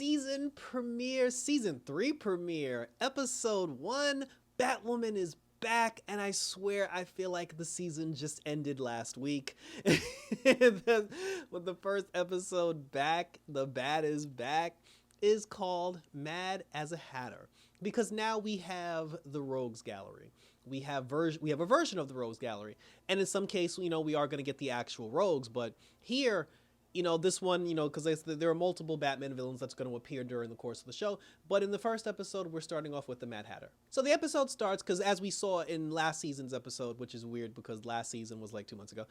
season premiere, season 3 premiere, episode 1. Batwoman is back, and I swear I feel like the season just ended last week. With the first episode back, the Bat is back, is called Mad as a Hatter. Because now we have the Rogues Gallery. We have a version of the Rogues Gallery. And in some case, we are going to get the actual Rogues, but here, this one, because there are multiple Batman villains that's going to appear during the course of the show. But in the first episode, we're starting off with the Mad Hatter. So the episode starts because, as we saw in last season's episode, which is weird because last season was like 2 months ago,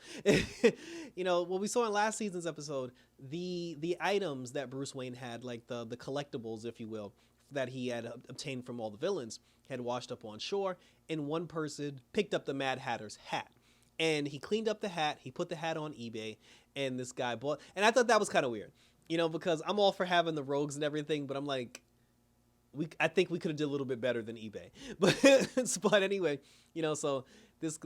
what we saw in last season's episode, the items that Bruce Wayne had, like the collectibles, if you will, that he had obtained from all the villains, had washed up on shore, and one person picked up the Mad Hatter's hat. And he cleaned up the hat, he put the hat on eBay, and this guy bought, and I thought that was kind of weird, because I'm all for having the rogues and everything, but I'm like, I think we could have did a little bit better than eBay. But anyway, so this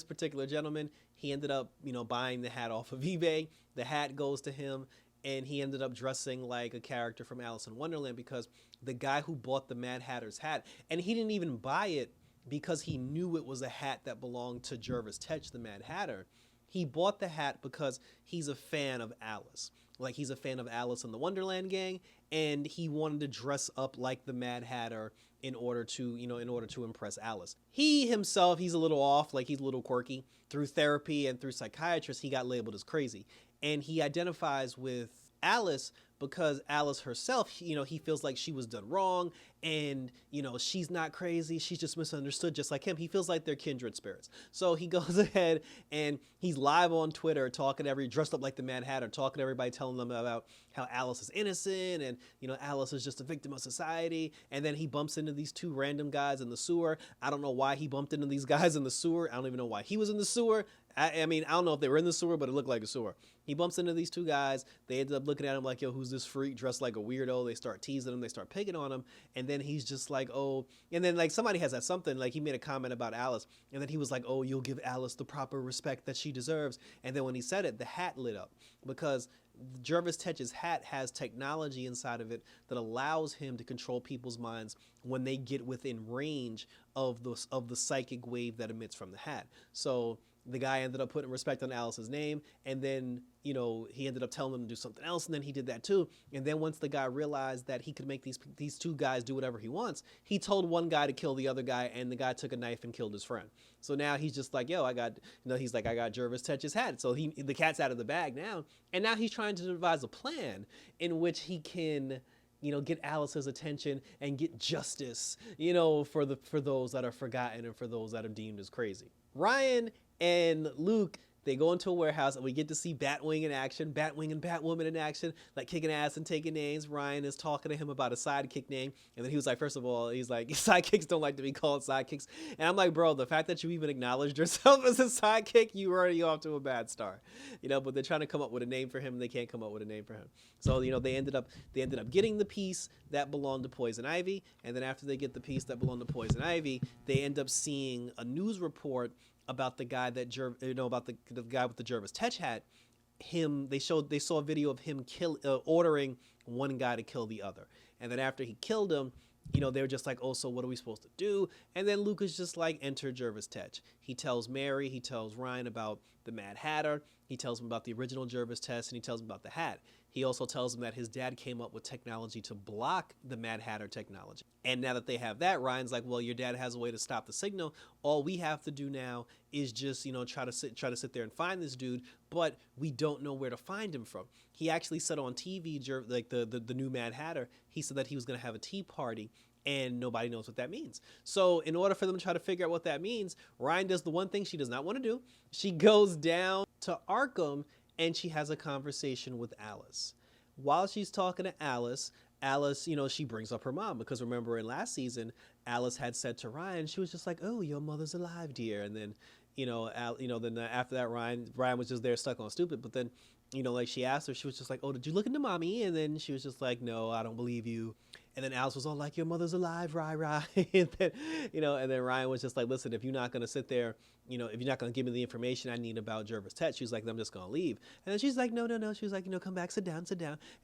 particular gentleman, he ended up, buying the hat off of eBay. The hat goes to him, and he ended up dressing like a character from Alice in Wonderland, because the guy who bought the Mad Hatter's hat, and he didn't even buy it because he knew it was a hat that belonged to Jervis Tetch, the Mad Hatter. He bought the hat because he's a fan of Alice. Like, he's a fan of Alice and the Wonderland Gang, and he wanted to dress up like the Mad Hatter in order to impress Alice. He himself, he's a little off, like he's a little quirky. Through therapy and through psychiatrists, he got labeled as crazy. And he identifies with Alice because Alice herself, he feels like she was done wrong, and, she's not crazy, she's just misunderstood just like him. He feels like they're kindred spirits. So he goes ahead and he's live on Twitter dressed up like the Mad Hatter, talking to everybody, telling them about how Alice is innocent and, Alice is just a victim of society. And then he bumps into these two random guys in the sewer. I don't know why he bumped into these guys in the sewer. I don't even know why he was in the sewer. I mean, I don't know if they were in the sewer, but it looked like a sewer. He bumps into these two guys. They ended up looking at him like, yo, who's this freak dressed like a weirdo? They start teasing him. They start picking on him. And then he's just like, oh. And then, like, somebody has that something. Like, he made a comment about Alice. And then he was like, oh, you'll give Alice the proper respect that she deserves. And then when he said it, the hat lit up. Because Jervis Tetch's hat has technology inside of it that allows him to control people's minds when they get within range of the psychic wave that emits from the hat. So the guy ended up putting respect on Alice's name, and then, he ended up telling him to do something else, and then he did that too. And then once the guy realized that he could make these two guys do whatever he wants, he told one guy to kill the other guy, and the guy took a knife and killed his friend. So now he's just like, yo, I got Jervis Tetch's hat. So the cat's out of the bag now, and now he's trying to devise a plan in which he can, get Alice's attention and get justice, for those that are forgotten and for those that are deemed as crazy. Ryan and Luke, they go into a warehouse, and we get to see Batwing in action, Batwing and Batwoman in action, like kicking ass and taking names. Ryan is talking to him about a sidekick name, and then he was like, first of all, he's like, sidekicks don't like to be called sidekicks. And I'm like, bro, the fact that you even acknowledged yourself as a sidekick, you were already off to a bad start. But they're trying to come up with a name for him, and they can't come up with a name for him. So, they ended up getting the piece that belonged to Poison Ivy, and then after they get the piece that belonged to Poison Ivy, they end up seeing a news report about the guy that about the guy with the Jervis Tetch hat. They saw a video of him ordering one guy to kill the other, and then after he killed him, they were just like, oh, so what are we supposed to do? And then Luke is just like, enter Jervis Tetch. He tells Mary, he tells Ryan about the Mad Hatter, he tells him about the original Jervis Tetch, and he tells him about the hat. He also tells him that his dad came up with technology to block the Mad Hatter technology. And now that they have that, Ryan's like, well, your dad has a way to stop the signal. All we have to do now is just, try to sit there and find this dude, but we don't know where to find him from. He actually said on TV, like the new Mad Hatter, he said that he was going to have a tea party, and nobody knows what that means. So in order for them to try to figure out what that means, Ryan does the one thing she does not want to do. She goes down to Arkham, and she has a conversation with Alice. While she's talking to Alice, she brings up her mom, because remember in last season, Alice had said to Ryan, she was just like, oh, your mother's alive, dear. And then, then after that, Ryan was just there stuck on stupid. But then, like she asked her, she was just like, oh, did you look into mommy? And then she was just like, no, I don't believe you. And then Alice was all like, your mother's alive, Rye. And then Ryan was just like, listen, if you're not going to sit there, if you're not going to give me the information I need about Jervis Tet, she was like, I'm just going to leave. And then she's like, no. She was like, come back, sit down.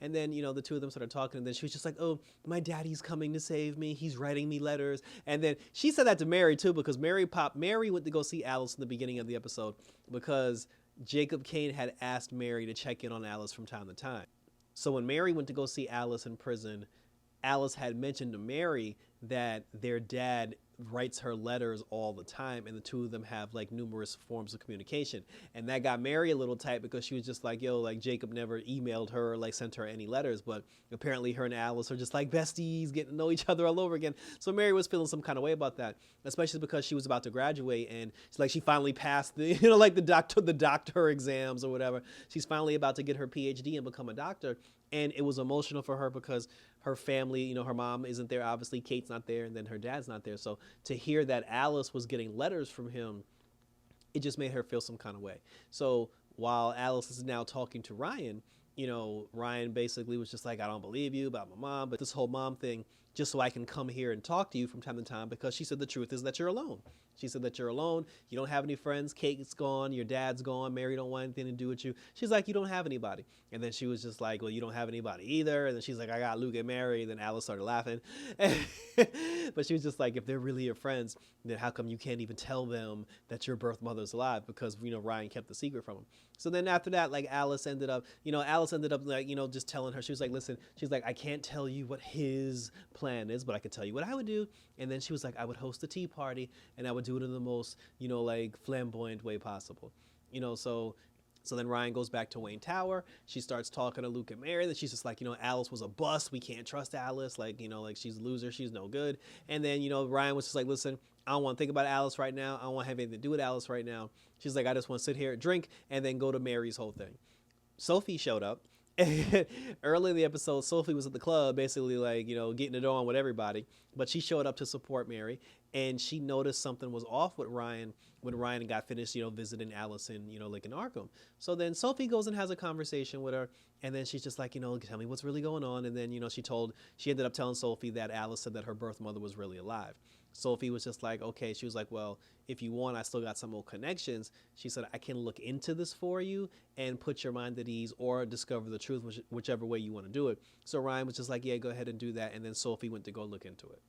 And then, the two of them started talking. And then she was just like, oh, my daddy's coming to save me. He's writing me letters. And then she said that to Mary too, because Mary went to go see Alice in the beginning of the episode because Jacob Kane had asked Mary to check in on Alice from time to time. So when Mary went to go see Alice in prison, Alice had mentioned to Mary that their dad writes her letters all the time, and the two of them have like numerous forms of communication. And that got Mary a little tight because she was just like, yo, like Jacob never emailed her or like sent her any letters, but apparently her and Alice are just like besties, getting to know each other all over again. So Mary was feeling some kind of way about that, especially because she was about to graduate and she finally passed the like the doctor exams or whatever. She's finally about to get her PhD and become a doctor. And it was emotional for her because her family, her mom isn't there. Obviously, Kate's not there, and then her dad's not there. So to hear that Alice was getting letters from him, it just made her feel some kind of way. So while Alice is now talking to Ryan, Ryan basically was just like, I don't believe you about my mom, but this whole mom thing, just so I can come here and talk to you from time to time, because she said the truth is that you're alone. She said that you're alone. You don't have any friends. Kate's gone. Your dad's gone. Mary don't want anything to do with you. She's like, you don't have anybody. And then she was just like, well, you don't have anybody either. And then she's like, I got Luke and Mary. And then Alice started laughing. But she was just like, if they're really your friends, then how come you can't even tell them that your birth mother's alive? Because, Ryan kept the secret from him. So then after that, like Alice ended up like, just telling her, she was like, listen, she's like, I can't tell you what his plan is, but I could tell you what I would do. And then she was like, I would host a tea party and I would do it in the most, like flamboyant way possible. So then Ryan goes back to Wayne Tower. She starts talking to Luke and Mary. Then she's just like, Alice was a bust. We can't trust Alice. Like, like she's a loser. She's no good. And then, Ryan was just like, listen, I don't want to think about Alice right now. I don't want to have anything to do with Alice right now. She's like, I just want to sit here and drink and then go to Mary's whole thing. Sophie showed up. Early in the episode, Sophie was at the club basically like, getting it on with everybody, but she showed up to support Mary, and she noticed something was off with Ryan when Ryan got finished, visiting Alice in, like in Arkham. So then Sophie goes and has a conversation with her, and then she's just like, tell me what's really going on. And then, she ended up telling Sophie that Alice said that her birth mother was really alive. Sophie was just like, okay. She was like, well, if you want, I still got some more connections. She said, I can look into this for you and put your mind at ease or discover the truth, whichever way you want to do it. So Ryan was just like, yeah, go ahead and do that. And then Sophie went to go look into it.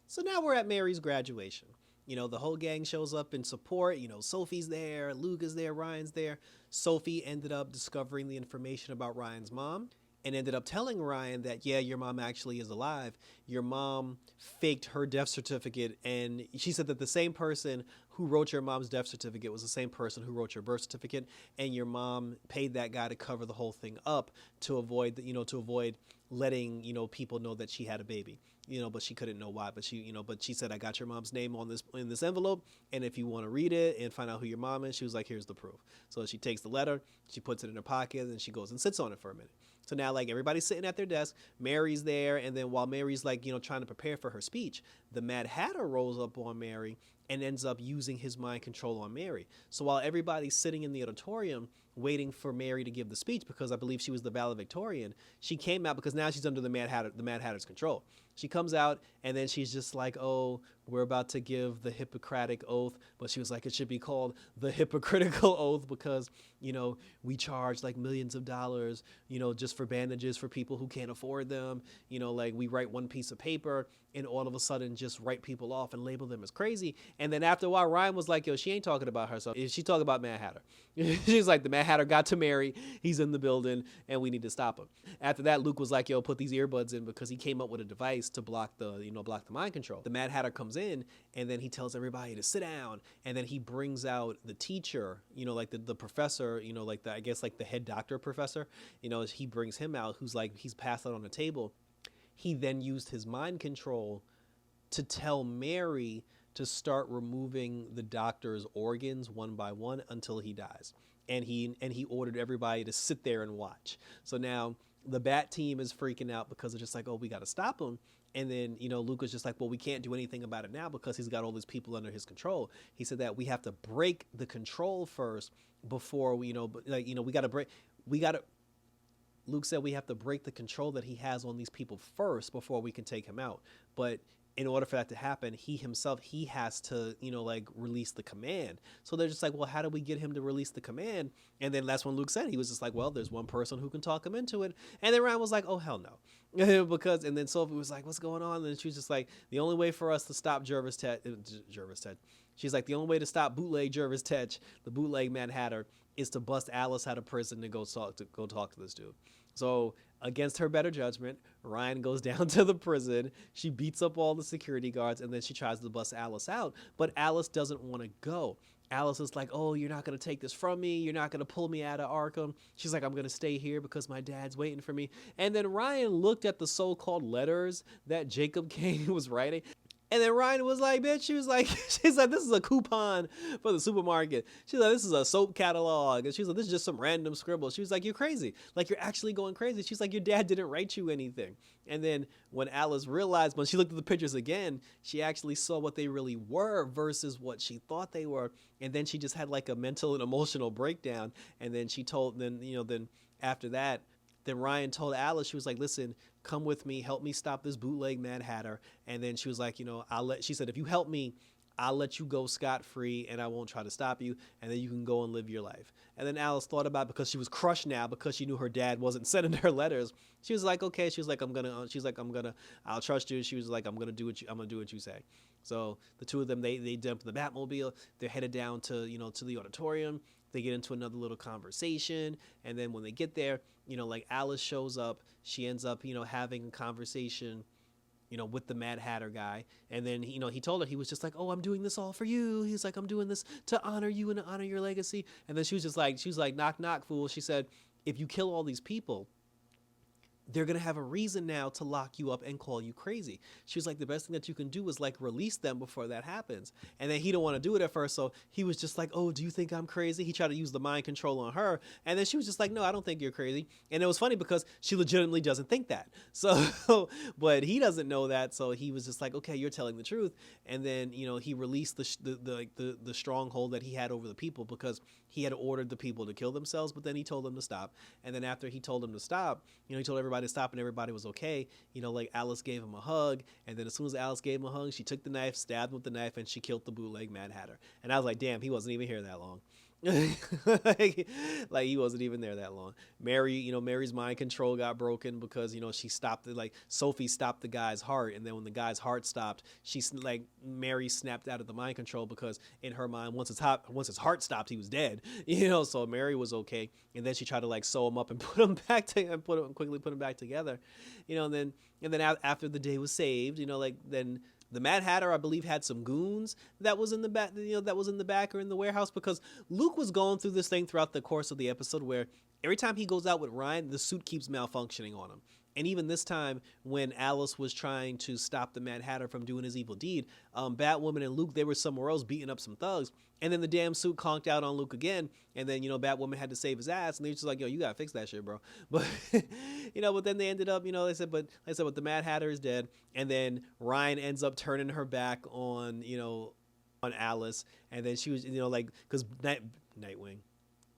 So now we're at Mary's graduation. The whole gang shows up in support. Sophie's there, Luke is there, Ryan's there. Sophie ended up discovering the information about Ryan's mom and ended up telling Ryan that, yeah, your mom actually is alive. Your mom faked her death certificate, and she said that the same person who wrote your mom's death certificate was the same person who wrote your birth certificate, and your mom paid that guy to cover the whole thing up to avoid letting, people know that she had a baby. But she couldn't know why. But she said, I got your mom's name in this envelope, and if you want to read it and find out who your mom is, she was like, here's the proof. So she takes the letter, she puts it in her pocket, and she goes and sits on it for a minute. So now, like, everybody's sitting at their desk, Mary's there, and then while Mary's like, trying to prepare for her speech, the Mad Hatter rolls up on Mary and ends up using his mind control on Mary. So while everybody's sitting in the auditorium waiting for Mary to give the speech, because I believe she was the valedictorian, she came out because now she's under the Mad Hatter's control. She comes out, and then she's just like, oh, we're about to give the Hippocratic Oath, but she was like, it should be called the Hypocritical Oath because, we charge like millions of dollars, just for bandages for people who can't afford them. Like we write one piece of paper and all of a sudden just write people off and label them as crazy. And then after a while, Ryan was like, yo, she ain't talking about herself. She talking about Mad Hatter. She's like, the Mad Hatter got to Mary. He's in the building and we need to stop him. After that, Luke was like, yo, put these earbuds in because he came up with a device to block the mind control. The Mad Hatter comes in and then he tells everybody to sit down. And then he brings out the teacher, like the professor, like the head doctor professor, he brings him out who's like, he's passed out on the table. He then used his mind control to tell Mary to start removing the doctor's organs one by one until he dies. And he ordered everybody to sit there and watch. So now the Bat team is freaking out because they're just like, oh, we got to stop him. And then, Luke was just like, well, we can't do anything about it now because he's got all these people under his control. He said that we have to break the control first before we got to break. Luke said we have to break the control that he has on these people first before we can take him out. But in order for that to happen, he has to, like release the command. So they're just like, well, how do we get him to release the command? And then that's when Luke said, he was just like, well, there's one person who can talk him into it. And then Ryan was like, oh, hell no. And then Sophie was like, what's going on? And she was just like, the only way for us to stop Jervis Ted, she's like, the only way to stop bootleg Jervis Tetch, the bootleg Mad Hatter, is to bust Alice out of prison and go talk to this dude. So against her better judgment, Ryan goes down to the prison. She beats up all the security guards, and then she tries to bust Alice out. But Alice doesn't want to go. Alice is like, oh, you're not going to take this from me. You're not going to pull me out of Arkham. She's like, I'm going to stay here because my dad's waiting for me. And then Ryan looked at the so-called letters that Jacob Kane was writing. And then Ryan was like, bitch, she's like, this is a coupon for the supermarket. She's like, this is a soap catalog. And she's like, this is just some random scribble. She was like, you're crazy. Like, you're actually going crazy. She's like, your dad didn't write you anything. And then when Alice realized, when she looked at the pictures again, she actually saw what they really were versus what she thought they were. And then she just had like a mental and emotional breakdown. And then then after that, then Ryan told Alice, she was like, listen, come with me, help me stop this bootleg Mad Hatter. And then she was like, she said, if you help me, I'll let you go scot-free and I won't try to stop you. And then you can go and live your life. And then Alice thought about it because she was crushed now because she knew her dad wasn't sending her letters. She was like, okay. She was like, I'll trust you. She was like, I'm going to do what you say. So the two of them, they jump in the Batmobile. They're headed down to the auditorium. They get into another little conversation. And then when they get there, like Alice shows up, she ends up, having a conversation, with the Mad Hatter guy. And then, he told her, he was just like, oh, I'm doing this all for you. He's like, I'm doing this to honor you and to honor your legacy. And then she was like, knock, knock, fool. She said, if you kill all these people, they're going to have a reason now to lock you up and call you crazy. She was like, the best thing that you can do is like release them before that happens. And then he don't want to do it at first. So he was just like, oh, do you think I'm crazy? He tried to use the mind control on her. And then she was just like, no, I don't think you're crazy. And it was funny because she legitimately doesn't think that. So, but he doesn't know that. So he was just like, okay, you're telling the truth. And then, he released the stronghold that he had over the people because he had ordered the people to kill themselves, but then he told them to stop. And then after he told them to stop, he told everybody to stop and everybody was okay. Like Alice gave him a hug. And then as soon as Alice gave him a hug, she took the knife, stabbed him with the knife, and she killed the bootleg Mad Hatter. And I was like, damn, he wasn't even here that long. like he wasn't even there that long. Mary's mind control got broken because she stopped it. Like Sophie stopped the guy's heart, and then when the guy's heart stopped, Mary snapped out of the mind control because in her mind, once his heart stopped, he was dead. So Mary was okay, and then she tried to like sew him up and put him back quickly put him back together. And then after the day was saved, then the Mad Hatter, I believe, had some goons that was in the back, that was in the back or in the warehouse because Luke was going through this thing throughout the course of the episode where every time he goes out with Ryan, the suit keeps malfunctioning on him. And even this time, when Alice was trying to stop the Mad Hatter from doing his evil deed, Batwoman and Luke, they were somewhere else beating up some thugs. And then the damn suit conked out on Luke again. And then, Batwoman had to save his ass. And they were just like, yo, you got to fix that shit, bro. But, but then they ended up, but the Mad Hatter is dead. And then Ryan ends up turning her back on, on Alice. And then she was, because Nightwing.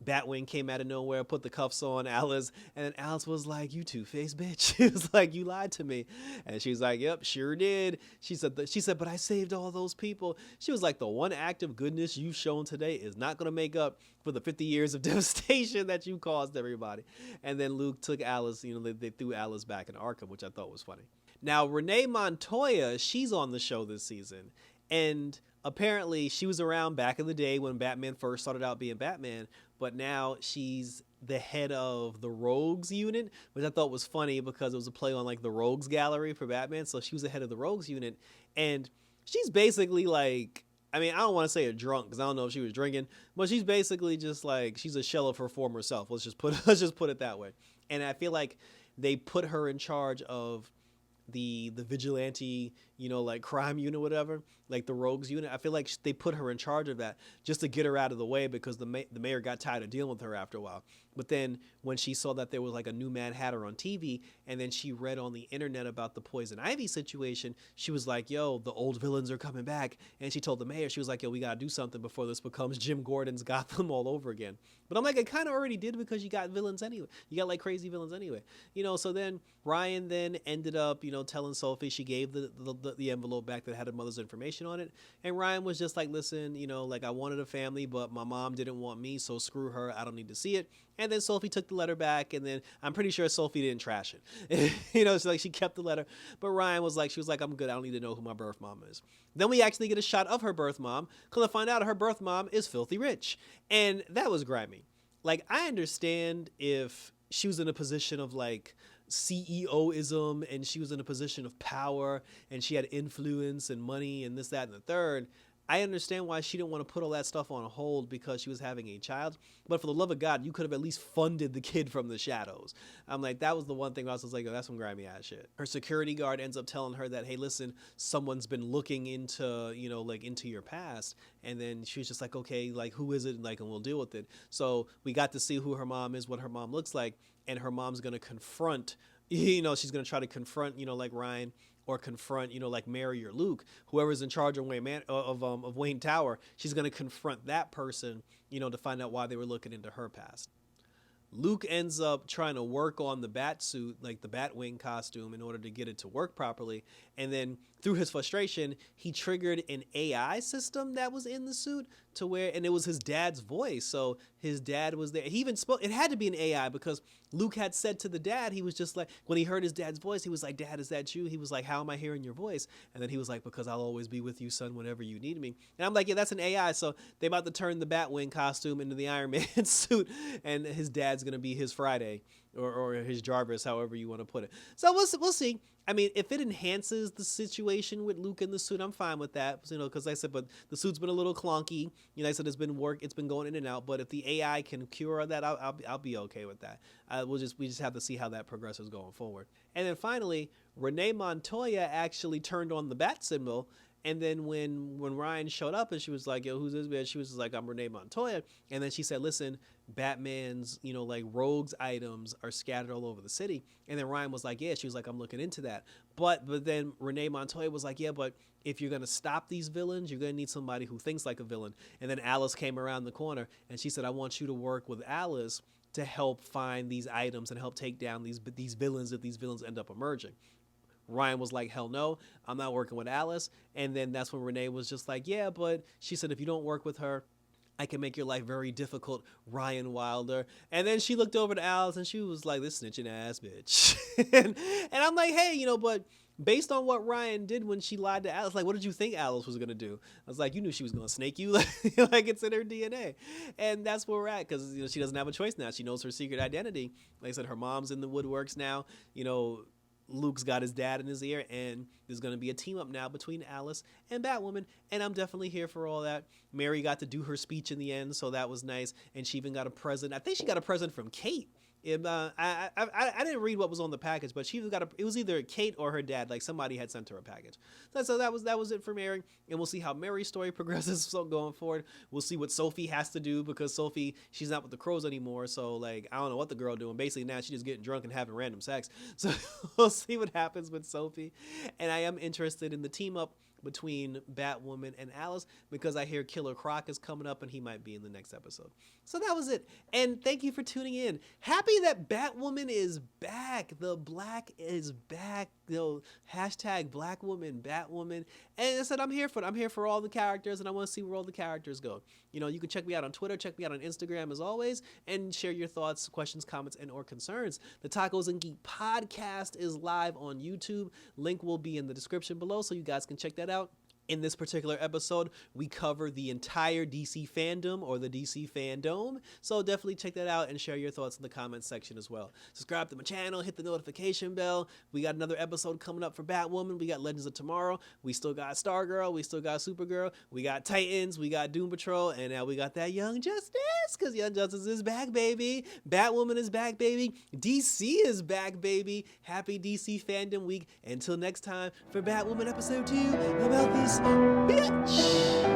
Batwing came out of nowhere, put the cuffs on Alice, and then Alice was like, you two-faced bitch. She was like, you lied to me. And she's like, yep, sure did. She said, but I saved all those people. She was like, the one act of goodness you've shown today is not going to make up for the 50 years of devastation that you caused everybody. And then Luke took Alice, they threw Alice back in Arkham, which I thought was funny. Now, Renee Montoya, she's on the show this season, and apparently she was around back in the day when Batman first started out being Batman, but now she's the head of the Rogues unit, which I thought was funny because it was a play on like the Rogues Gallery for Batman. So she was the head of the Rogues unit, and she's basically like, I mean, I don't want to say a drunk because I don't know if she was drinking, but she's basically just like, she's a shell of her former self. Let's just put it that way. And I feel like they put her in charge of the vigilante, like crime unit, whatever, like the Rogues unit. I feel like they put her in charge of that just to get her out of the way because the mayor got tired of dealing with her after a while. But then when she saw that there was like a new Mad Hatter on TV, and then she read on the internet about the Poison Ivy situation, she was like, yo, the old villains are coming back. And she told the mayor, she was like, yo, we got to do something before this becomes Jim Gordon's Gotham all over again. But I'm like, it kind of already did, because you got villains anyway. You got like crazy villains anyway. So then Ryan then ended up, telling Sophie, she gave the envelope back that had her mother's information on it. And Ryan was just like, listen, like I wanted a family, but my mom didn't want me, so screw her. I don't need to see it. And then Sophie took the letter back, and then I'm pretty sure Sophie didn't trash it. She kept the letter. But Ryan was like, I'm good. I don't need to know who my birth mom is. Then we actually get a shot of her birth mom. Come to find out, her birth mom is filthy rich. And that was grimy. Like, I understand if she was in a position of like CEO-ism, and she was in a position of power, and she had influence and money and this, that, and the third. I understand why she didn't want to put all that stuff on hold, because she was having a child. But for the love of God, you could have at least funded the kid from the shadows. I'm like, that was the one thing I was like, oh, that's some grimy ass shit. Her security guard ends up telling her that, hey, listen, someone's been looking into, into your past. And then she was just like, okay, like, who is it? And we'll deal with it. So we got to see who her mom is, what her mom looks like. And her mom's going to confront, she's going to try to confront, like Ryan, or confront, like Mary or Luke, whoever's in charge of Wayne Tower. She's going to confront that person, to find out why they were looking into her past. Luke ends up trying to work on the bat suit, like the Batwing costume, in order to get it to work properly. And then through his frustration, he triggered an AI system that was in the suit and it was his dad's voice. So his dad was there. He even spoke, it had to be an AI, because Luke had said to the dad, he was just like, when he heard his dad's voice, he was like, Dad, is that you? He was like, how am I hearing your voice? And then he was like, because I'll always be with you, son, whenever you need me. And I'm like, yeah, that's an AI. So they about to turn the Batwing costume into the Iron Man suit, and his dad's going to be his Friday, or his Jarvis, however you want to put it. So we'll see. I mean, if it enhances the situation with Luke in the suit, I'm fine with that, because like I said, but the suit's been a little clunky. I said it's been going in and out. But if the AI can cure that, I'll be okay with that. We just have to see how that progresses going forward. And then finally, Renee Montoya actually turned on the bat symbol. And then when Ryan showed up and she was like, yo, who's this man? She was like, I'm Renee Montoya. And then she said, listen, Batman's, rogues items are scattered all over the city. And then Ryan was like, yeah, she was like, I'm looking into that. But then Renee Montoya was like, yeah, but if you're going to stop these villains, you're going to need somebody who thinks like a villain. And then Alice came around the corner and she said, I want you to work with Alice to help find these items and help take down these villains if these villains end up emerging. Ryan was like, hell no, I'm not working with Alice. And then that's when Renee was just like, yeah, but she said, if you don't work with her, I can make your life very difficult, Ryan Wilder. And then she looked over to Alice and she was like, this snitching ass bitch. and I'm like, hey, but based on what Ryan did when she lied to Alice, like, what did you think Alice was going to do? I was like, you knew she was going to snake you. Like, it's in her DNA. And that's where we're at, because she doesn't have a choice now. She knows her secret identity. Like I said, her mom's in the woodworks now. Luke's got his dad in his ear, and there's going to be a team up now between Alice and Batwoman, and I'm definitely here for all that. Mary got to do her speech in the end, so that was nice, and she even got a present. I think she got a present from Kate. I didn't read what was on the package, but it was either Kate or her dad. Like, somebody had sent her a package. So that was it for Mary, and we'll see how Mary's story progresses. So going forward, we'll see what Sophie has to do, because Sophie, she's not with the Crows anymore. So like, I don't know what the girl doing. Basically now she's just getting drunk and having random sex. So we'll see what happens with Sophie, and I am interested in the team up between Batwoman and Alice, because I hear Killer Croc is coming up and he might be in the next episode. So that was it. And thank you for tuning in. Happy that Batwoman is back. The black is back. Hashtag Black Woman, Batwoman. And I said, I'm here for it. I'm here for all the characters, and I want to see where all the characters go. You can check me out on Twitter, check me out on Instagram as always, and share your thoughts, questions, comments, and or concerns. The Tacos and Geek podcast is live on YouTube. Link will be in the description below, so you guys can check that out. In this particular episode, we cover the entire DC fandom, or the DC fandom, so definitely check that out and share your thoughts in the comments section as well. Subscribe to my channel, hit the notification bell. We got another episode coming up for Batwoman. We got Legends of Tomorrow. We still got Stargirl. We still got Supergirl. We got Titans. We got Doom Patrol. And now we got that Young Justice, because Young Justice is back, baby. Batwoman is back, baby. DC is back, baby. Happy DC Fandom Week. Until next time, for Batwoman Episode 2, about this bitch.